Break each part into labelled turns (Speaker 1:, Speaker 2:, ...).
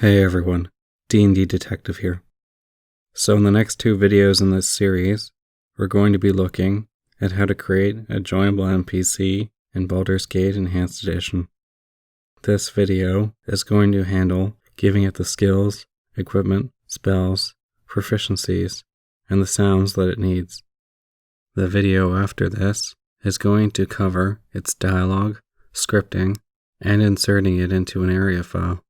Speaker 1: Hey everyone, D&D Detective here. So in the next 2 videos in this series, we're going to be looking at how to create a joinable NPC in Baldur's Gate Enhanced Edition. This video is going to handle giving it the skills, equipment, spells, proficiencies, and the sounds that it needs. The video after this is going to cover its dialogue, scripting, and inserting it into an area file.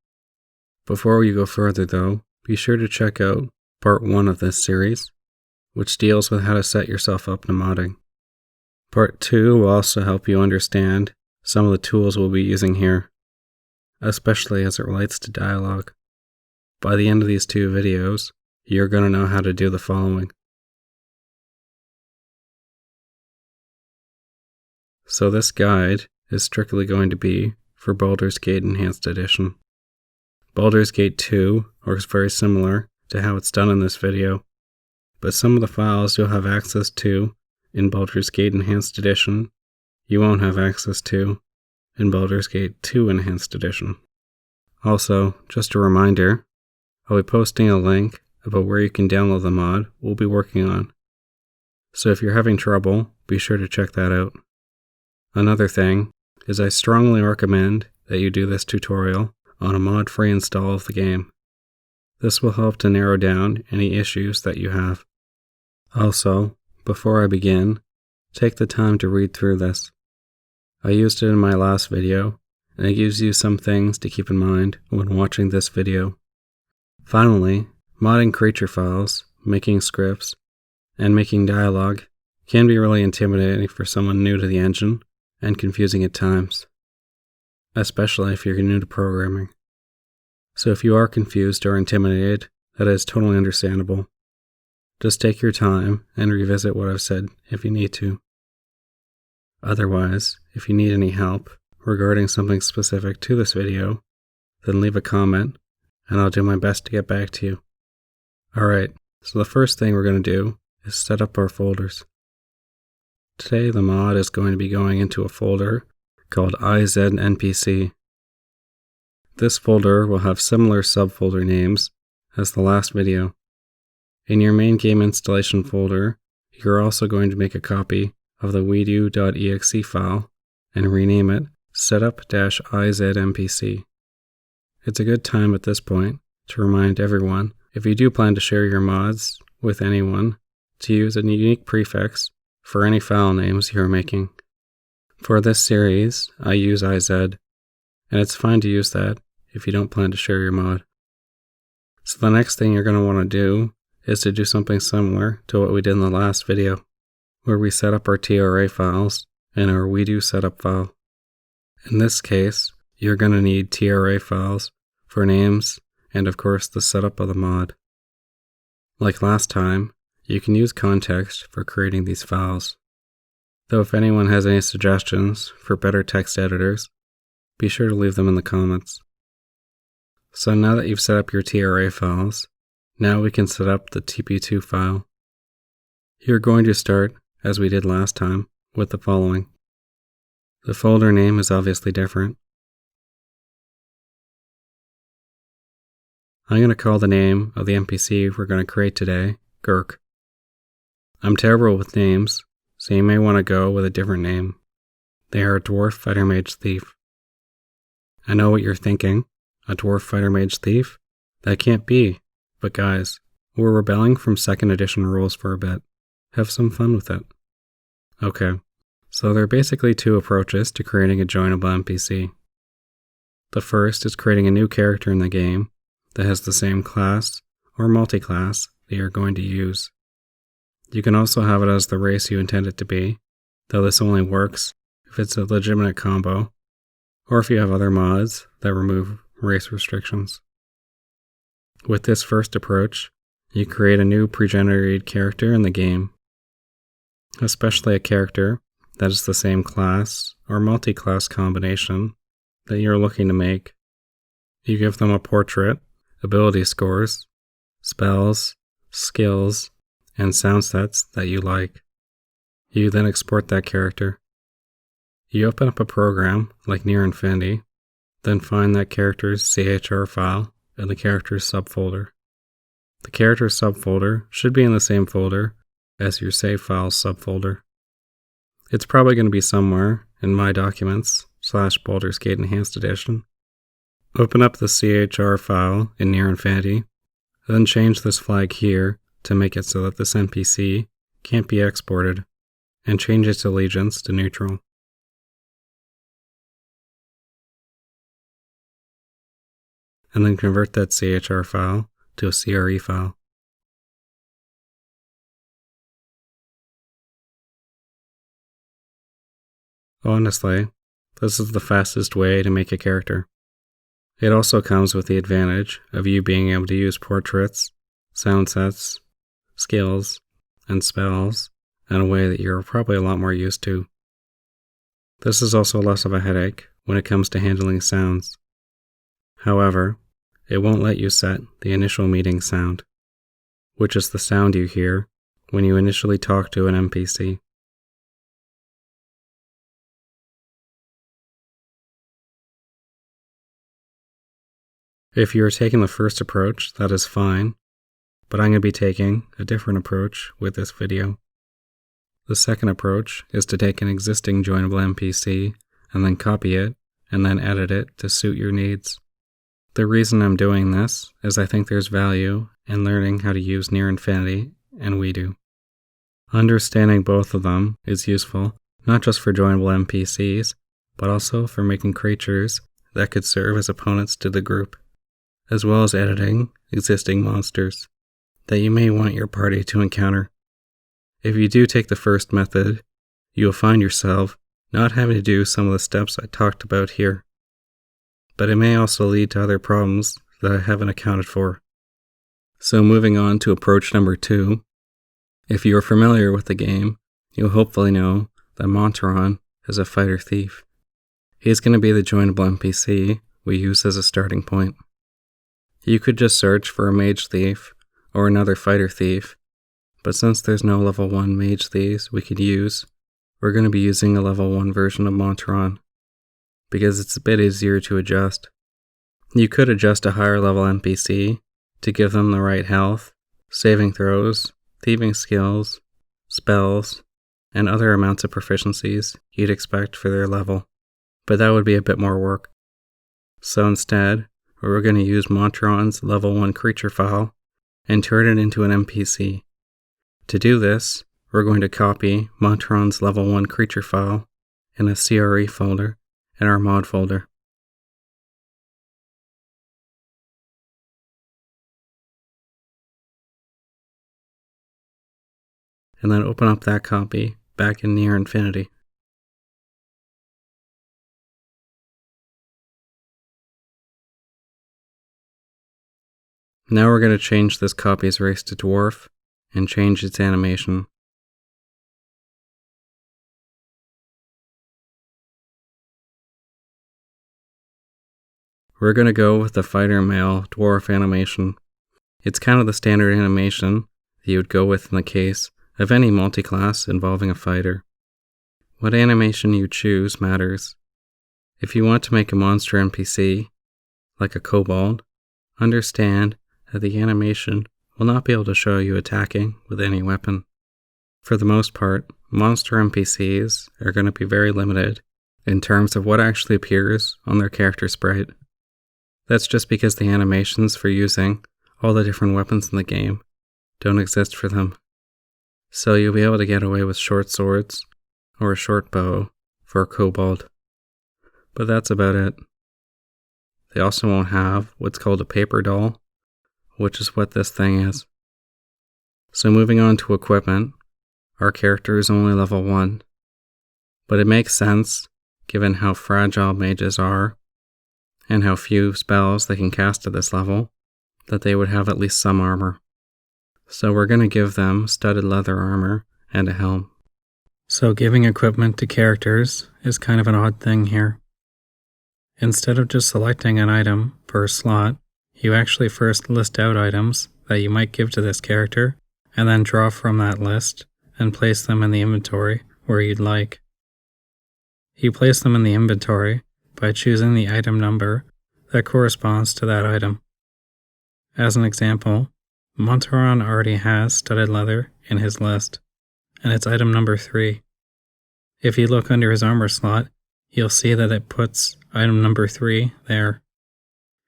Speaker 1: Before you go further though, be sure to check out part 1 of this series, which deals with how to set yourself up to modding. Part 2 will also help you understand some of the tools we'll be using here, especially as it relates to dialogue. By the end of these 2 videos, you're going to know how to do the following. So this guide is strictly going to be for Baldur's Gate Enhanced Edition. Baldur's Gate 2 works very similar to how it's done in this video, but some of the files you'll have access to in Baldur's Gate Enhanced Edition, you won't have access to in Baldur's Gate 2 Enhanced Edition. Also, just a reminder, I'll be posting a link about where you can download the mod we'll be working on. So if you're having trouble, be sure to check that out. Another thing is I strongly recommend that you do this tutorial on a mod-free install of the game. This will help to narrow down any issues that you have. Also, before I begin, take the time to read through this. I used it in my last video, and it gives you some things to keep in mind when watching this video. Finally, modding creature files, making scripts, and making dialogue can be really intimidating for someone new to the engine and confusing at times, especially if you're new to programming. So if you are confused or intimidated, that is totally understandable. Just take your time and revisit what I've said if you need to. Otherwise, if you need any help regarding something specific to this video, then leave a comment and I'll do my best to get back to you. Alright, so the first thing we're going to do is set up our folders. Today the mod is going to be going into a folder called NPC. This folder will have similar subfolder names as the last video. In your main game installation folder, you're also going to make a copy of the wedo.exe file and rename it setup-izNPC. It's a good time at this point to remind everyone, if you do plan to share your mods with anyone, to use a unique prefix for any file names you're making. For this series, I use IZ, and it's fine to use that if you don't plan to share your mod. So the next thing you're going to want to do is to do something similar to what we did in the last video, where we set up our TRA files and our WeDo setup file. In this case, you're going to need TRA files for names and of course the setup of the mod. Like last time, you can use context for creating these files. Though if anyone has any suggestions for better text editors, be sure to leave them in the comments. So now that you've set up your TRA files, now we can set up the TP2 file. You're going to start, as we did last time, with the following. The folder name is obviously different. I'm going to call the name of the NPC we're going to create today, Gurk. I'm terrible with names, so you may want to go with a different name. They are a dwarf fighter mage thief. I know what you're thinking. A dwarf fighter mage thief? That can't be. But guys, we're rebelling from 2nd edition rules for a bit. Have some fun with it. Okay, so there are basically 2 approaches to creating a joinable NPC. The first is creating a new character in the game that has the same class or multi-class that you're going to use. You can also have it as the race you intend it to be, though this only works if it's a legitimate combo, or if you have other mods that remove race restrictions. With this first approach, you create a new pre-generated character in the game, especially a character that is the same class or multi-class combination that you're looking to make. You give them a portrait, ability scores, spells, skills, and Soundsets that you like. You then export that character. You open up a program like Near Infinity, then find that character's CHR file in the characters subfolder. The characters subfolder should be in the same folder as your save files subfolder. It's probably going to be somewhere in My Documents / Baldur's Gate Enhanced Edition. Open up the CHR file in Near Infinity, then change this flag here to make it so that this NPC can't be exported, and change its allegiance to neutral. And then convert that CHR file to a CRE file. Honestly, this is the fastest way to make a character. It also comes with the advantage of you being able to use portraits, sound sets, skills, and spells in a way that you're probably a lot more used to. This is also less of a headache when it comes to handling sounds. However, it won't let you set the initial meeting sound, which is the sound you hear when you initially talk to an NPC. If you are taking the first approach, that is fine, but I'm going to be taking a different approach with this video. The second approach is to take an existing joinable NPC and then copy it and then edit it to suit your needs. The reason I'm doing this is I think there's value in learning how to use Near Infinity, and we do. Understanding both of them is useful, not just for joinable NPCs, but also for making creatures that could serve as opponents to the group, as well as editing existing monsters that you may want your party to encounter. If you do take the first method, you will find yourself not having to do some of the steps I talked about here, but it may also lead to other problems that I haven't accounted for. So moving on to approach number 2, if you are familiar with the game, you'll hopefully know that Montaron is a fighter thief. He's going to be the joinable NPC we use as a starting point. You could just search for a mage thief or another fighter thief, but since there's no level 1 mage thieves we could use, we're going to be using a level 1 version of Montaron, because it's a bit easier to adjust. You could adjust a higher level NPC to give them the right health, saving throws, thieving skills, spells, and other amounts of proficiencies you'd expect for their level, but that would be a bit more work. So instead, we're going to use Montaron's level 1 creature file and turn it into an NPC. To do this, we're going to copy Montaron's level 1 creature file in a CRE folder in our mod folder. And then open up that copy back in Near Infinity. Now we're going to change this copy's race to dwarf and change its animation. We're going to go with the fighter male dwarf animation. It's kind of the standard animation that you would go with in the case of any multi-class involving a fighter. What animation you choose matters. If you want to make a monster NPC, like a kobold, understand that the animation will not be able to show you attacking with any weapon. For the most part, monster NPCs are going to be very limited in terms of what actually appears on their character sprite. That's just because the animations for using all the different weapons in the game don't exist for them. So you'll be able to get away with short swords or a short bow for a kobold. But that's about it. They also won't have what's called a paper doll, which is what this thing is. So moving on to equipment, our character is only level 1. But it makes sense, given how fragile mages are, and how few spells they can cast at this level, that they would have at least some armor. So we're going to give them studded leather armor and a helm. So giving equipment to characters is kind of an odd thing here. Instead of just selecting an item per slot, you actually first list out items that you might give to this character, and then draw from that list and place them in the inventory where you'd like. You place them in the inventory by choosing the item number that corresponds to that item. As an example, Montaron already has studded leather in his list, and it's item number 3. If you look under his armor slot, you'll see that it puts item number 3 there.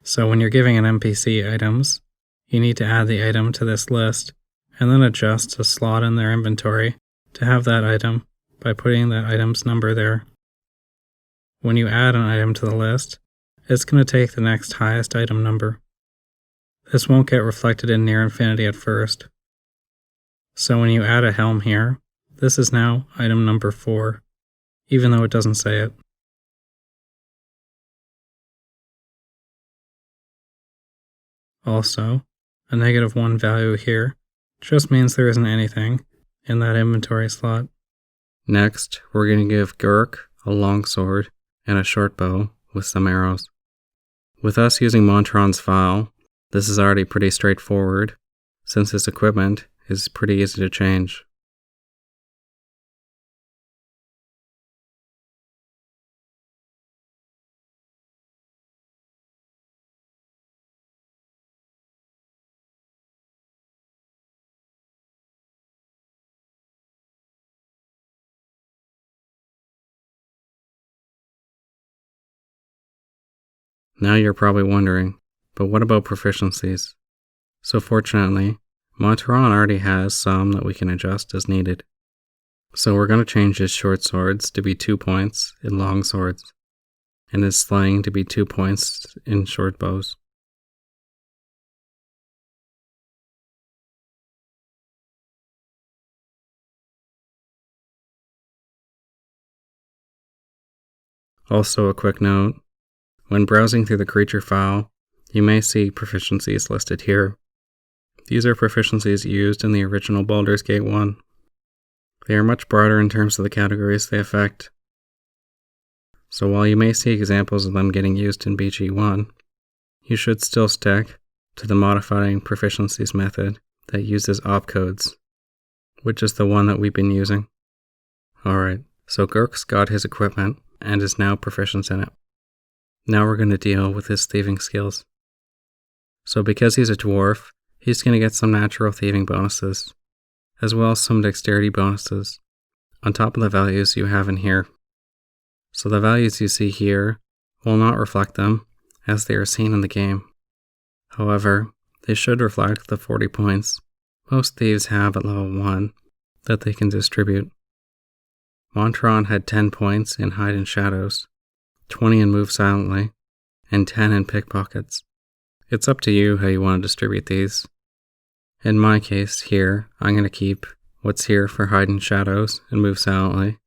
Speaker 1: So when you're giving an NPC items, you need to add the item to this list, and then adjust a slot in their inventory to have that item by putting that item's number there. When you add an item to the list, it's going to take the next highest item number. This won't get reflected in near infinity at first. So when you add a helm here, this is now item number 4, even though it doesn't say it. Also, a -1 value here just means there isn't anything in that inventory slot. Next, we're going to give Gurk a longsword and a short bow with some arrows. With us using Montaron's file, this is already pretty straightforward, since his equipment is pretty easy to change. Now you're probably wondering, but what about proficiencies? So fortunately, Montaron already has some that we can adjust as needed. So we're going to change his short swords to be 2 points in long swords, and his slaying to be 2 points in short bows. Also a quick note, when browsing through the creature file, you may see proficiencies listed here. These are proficiencies used in the original Baldur's Gate 1. They are much broader in terms of the categories they affect. So while you may see examples of them getting used in BG1, you should still stick to the modifying proficiencies method that uses opcodes, which is the one that we've been using. Alright, so Gurk's got his equipment and is now proficient in it. Now we're going to deal with his thieving skills. So because he's a dwarf, he's going to get some natural thieving bonuses, as well as some dexterity bonuses, on top of the values you have in here. So the values you see here will not reflect them as they are seen in the game. However, they should reflect the 40 points most thieves have at level 1 that they can distribute. Montaron had 10 points in Hide and Shadows, 20 in Move Silently, and 10 in Pickpockets. It's up to you how you want to distribute these. In my case here, I'm going to keep what's here for Hide and Shadows and Move Silently,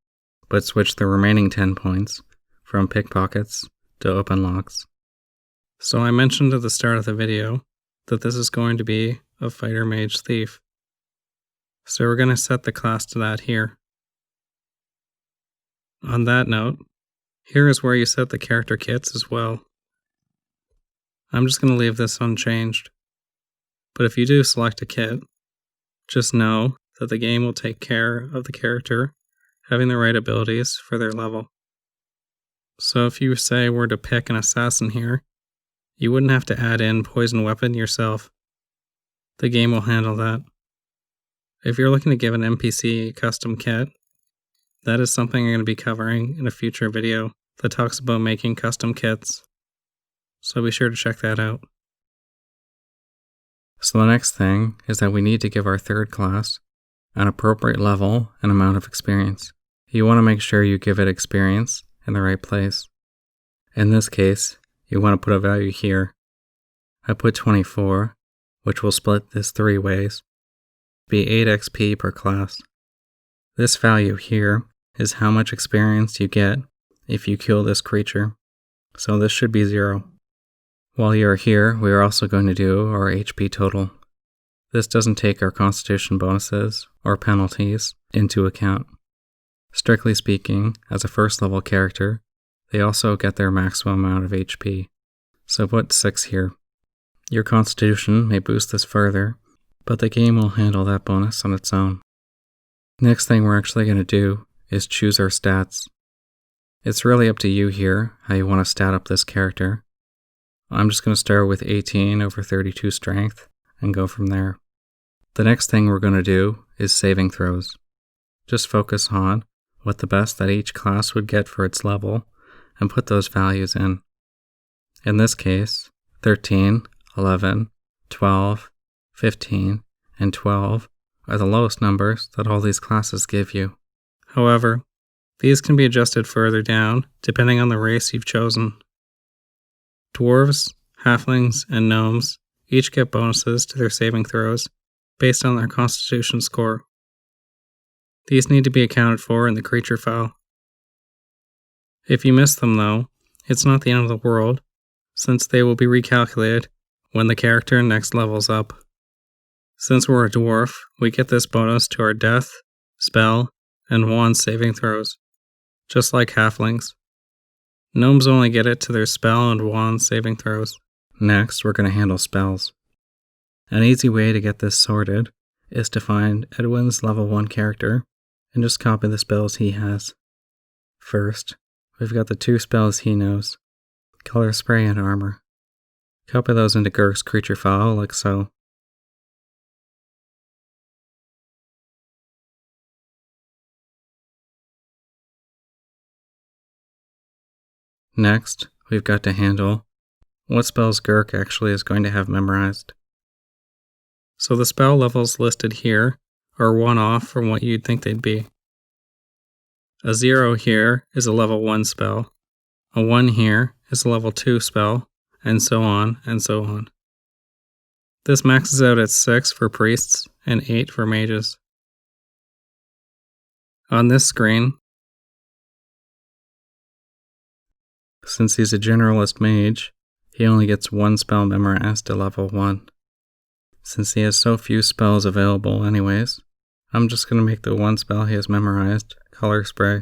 Speaker 1: but switch the remaining 10 points from Pickpockets to Open Locks. So I mentioned at the start of the video that this is going to be a Fighter Mage Thief. So we're going to set the class to that here. On that note, here is where you set the character kits as well. I'm just going to leave this unchanged. But if you do select a kit, just know that the game will take care of the character having the right abilities for their level. So if you say we're to pick an assassin here, you wouldn't have to add in poison weapon yourself. The game will handle that. If you're looking to give an NPC a custom kit, that is something I'm going to be covering in a future video that talks about making custom kits. So be sure to check that out. So the next thing is that we need to give our third class an appropriate level and amount of experience. You want to make sure you give it experience in the right place. In this case, you want to put a value here. I put 24, which will split this 3 ways, be 8 XP per class. This value here is how much experience you get if you kill this creature, so this should be 0. While you are here, we are also going to do our HP total. This doesn't take our constitution bonuses or penalties into account. Strictly speaking, as a first level character, they also get their maximum amount of HP, so put 6 here. Your constitution may boost this further, but the game will handle that bonus on its own. Next thing we're actually going to do is choose our stats. It's really up to you here how you want to stat up this character. I'm just going to start with 18 over 32 strength and go from there. The next thing we're going to do is saving throws. Just focus on what the best that each class would get for its level and put those values in. In this case, 13, 11, 12, 15, and 12 are the lowest numbers that all these classes give you. However, these can be adjusted further down depending on the race you've chosen. Dwarves, halflings, and gnomes each get bonuses to their saving throws based on their constitution score. These need to be accounted for in the creature file. If you miss them though, it's not the end of the world, since they will be recalculated when the character next levels up. Since we're a dwarf, we get this bonus to our death, spell, and wand saving throws, just like halflings. Gnomes only get it to their spell and wand saving throws. Next, we're going to handle spells. An easy way to get this sorted is to find Edwin's level 1 character and just copy the spells he has. First, we've got the 2 spells he knows, Color Spray and Armor. Copy those into Girk's creature file like so. Next, we've got to handle what spells Girk actually is going to have memorized. So the spell levels listed here are one off from what you'd think they'd be. A 0 here is a level 1 spell, a 1 here is a level 2 spell, and so on and so on. This maxes out at 6 for priests and 8 for mages. On this screen, since he's a generalist mage, he only gets 1 spell memorized at level 1. Since he has so few spells available anyways, I'm just going to make the 1 spell he has memorized Color Spray.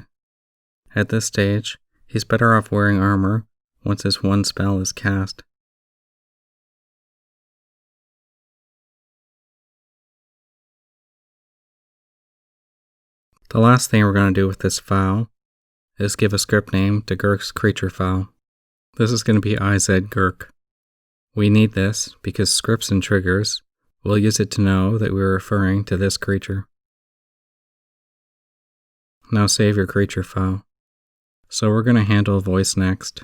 Speaker 1: At this stage, he's better off wearing armor once his 1 spell is cast. The last thing we're going to do with this file is give a script name to Girk's creature file. This is going to be IZ Girk. We need this because scripts and triggers will use it to know that we're referring to this creature. Now save your creature file. So we're going to handle voice next.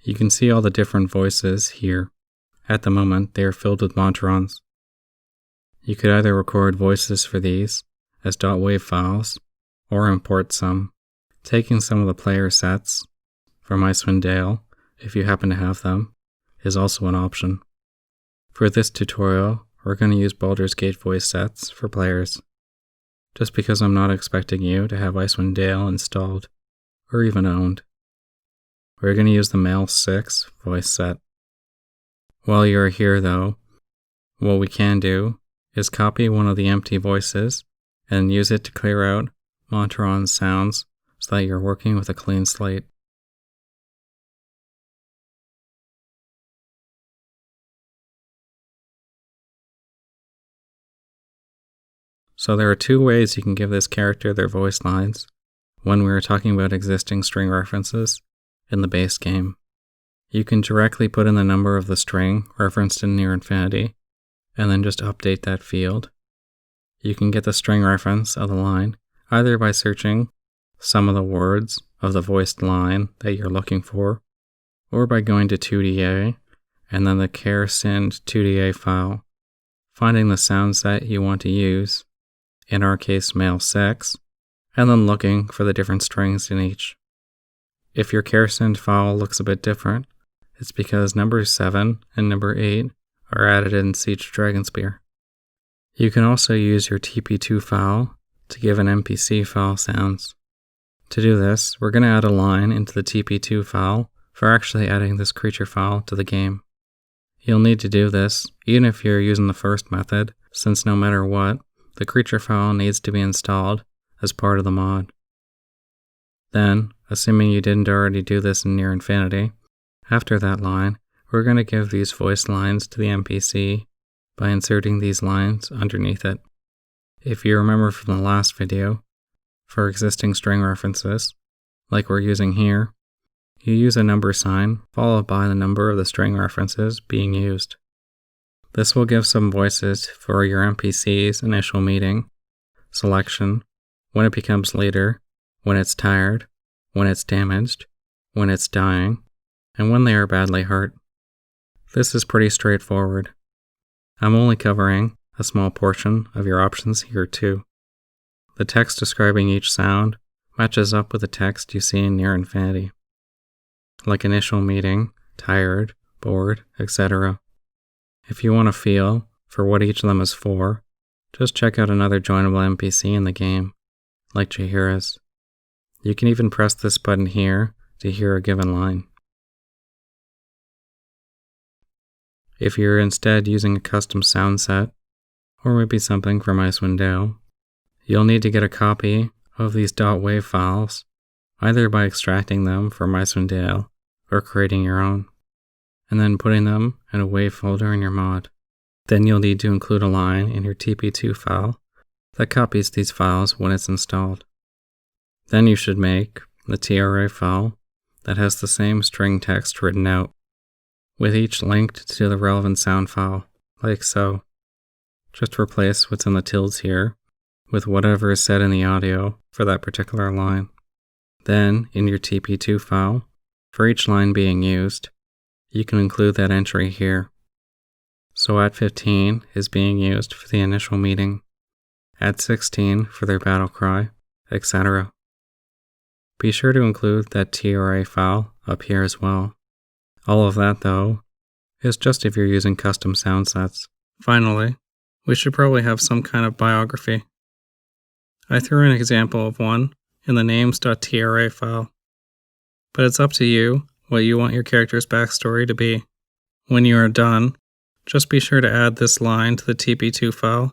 Speaker 1: You can see all the different voices here. At the moment, they are filled with montrons. You could either record voices for these as .wav files or import some. Taking some of the player sets from Icewind Dale, if you happen to have them, is also an option. For this tutorial, we're going to use Baldur's Gate voice sets for players, just because I'm not expecting you to have Icewind Dale installed, or even owned. We're going to use the Male 6 voice set. While you're here though, what we can do is copy one of the empty voices and use it to clear out Montron's sounds so that you're working with a clean slate. So there are 2 ways you can give this character their voice lines when we are talking about existing string references in the base game. You can directly put in the number of the string referenced in near infinity and then just update that field. You can get the string reference of the line either by searching some of the words of the voiced line that you're looking for, or by going to 2DA and then the care.synd 2DA file, finding the sound set you want to use, in our case Male 6, and then looking for the different strings in each. If your care.synd file looks a bit different, it's because number 7 and number 8 are added in Siege Dragonspear. You can also use your TP2 file to give an NPC file sounds. To do this, we're going to add a line into the TP2 file for actually adding this creature file to the game. You'll need to do this even if you're using the first method, since no matter what, the creature file needs to be installed as part of the mod. Then, assuming you didn't already do this in near infinity, after that line, we're going to give these voice lines to the NPC by inserting these lines underneath it. If you remember from the last video, for existing string references, like we're using here, you use a number sign followed by the number of the string references being used. This will give some voices for your NPC's initial meeting, selection, when it becomes later, when it's tired, when it's damaged, when it's dying, and when they are badly hurt. This is pretty straightforward. I'm only covering a small portion of your options here too. The text describing each sound matches up with the text you see in Near Infinity, like initial meeting, tired, bored, etc. If you want a feel for what each of them is for, just check out another joinable NPC in the game, like Jaheira's. You can even press this button here to hear a given line. If you're instead using a custom sound set, or maybe something from Icewind Dale, you'll need to get a copy of these .wav files, either by extracting them from Icewind Dale or creating your own, and then putting them in a WAV folder in your mod. Then you'll need to include a line in your TP2 file that copies these files when it's installed. Then you should make the TRA file that has the same string text written out, with each linked to the relevant sound file, like so. Just replace what's in the tildes here with whatever is said in the audio for that particular line. Then, in your TP2 file, for each line being used, you can include that entry here. So at 15 is being used for the initial meeting, at 16 for their battle cry, etc. Be sure to include that TRA file up here as well. All of that, though, is just if you're using custom sound sets. Finally, we should probably have some kind of biography. I threw an example of one in the names.tra file, but it's up to you what you want your character's backstory to be. When you are done, just be sure to add this line to the TP2 file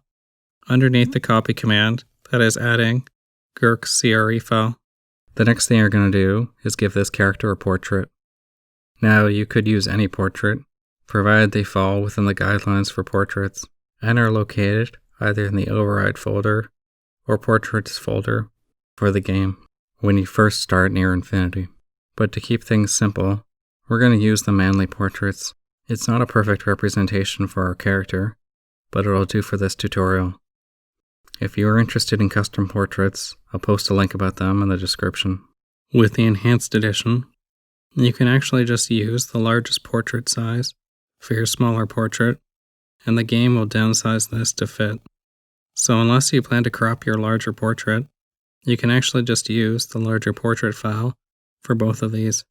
Speaker 1: underneath the copy command that is adding Gurk's CRE file. The next thing you're going to do is give this character a portrait. Now, you could use any portrait, provided they fall within the guidelines for portraits and are located either in the override folder or portraits folder for the game when you first start Near Infinity. But to keep things simple, we're going to use the manly portraits. It's not a perfect representation for our character, but it'll do for this tutorial. If you are interested in custom portraits, I'll post a link about them in the description. With the Enhanced Edition, you can actually just use the largest portrait size for your smaller portrait, and the game will downsize this to fit. So unless you plan to crop your larger portrait, you can actually just use the larger portrait file for both of these.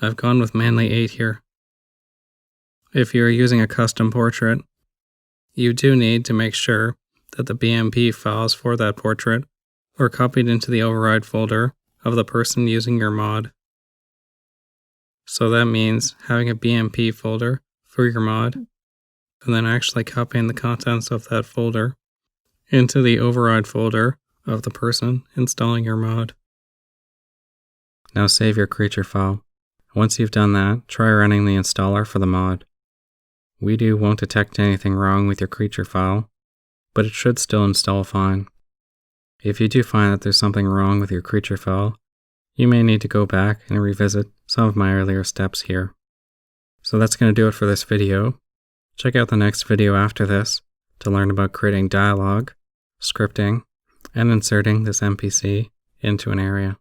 Speaker 1: I've gone with Manly 8 here. If you're using a custom portrait, you do need to make sure that the BMP files for that portrait are copied into the override folder of the person using your mod. So that means having a BMP folder for your mod, and then actually copying the contents of that folder into the override folder of the person installing your mod. Now save your creature file. Once you've done that, try running the installer for the mod. WeDo won't detect anything wrong with your creature file, but it should still install fine. If you do find that there's something wrong with your creature file, you may need to go back and revisit some of my earlier steps here. So that's going to do it for this video. Check out the next video after this to learn about creating dialogue, scripting, and inserting this NPC into an area.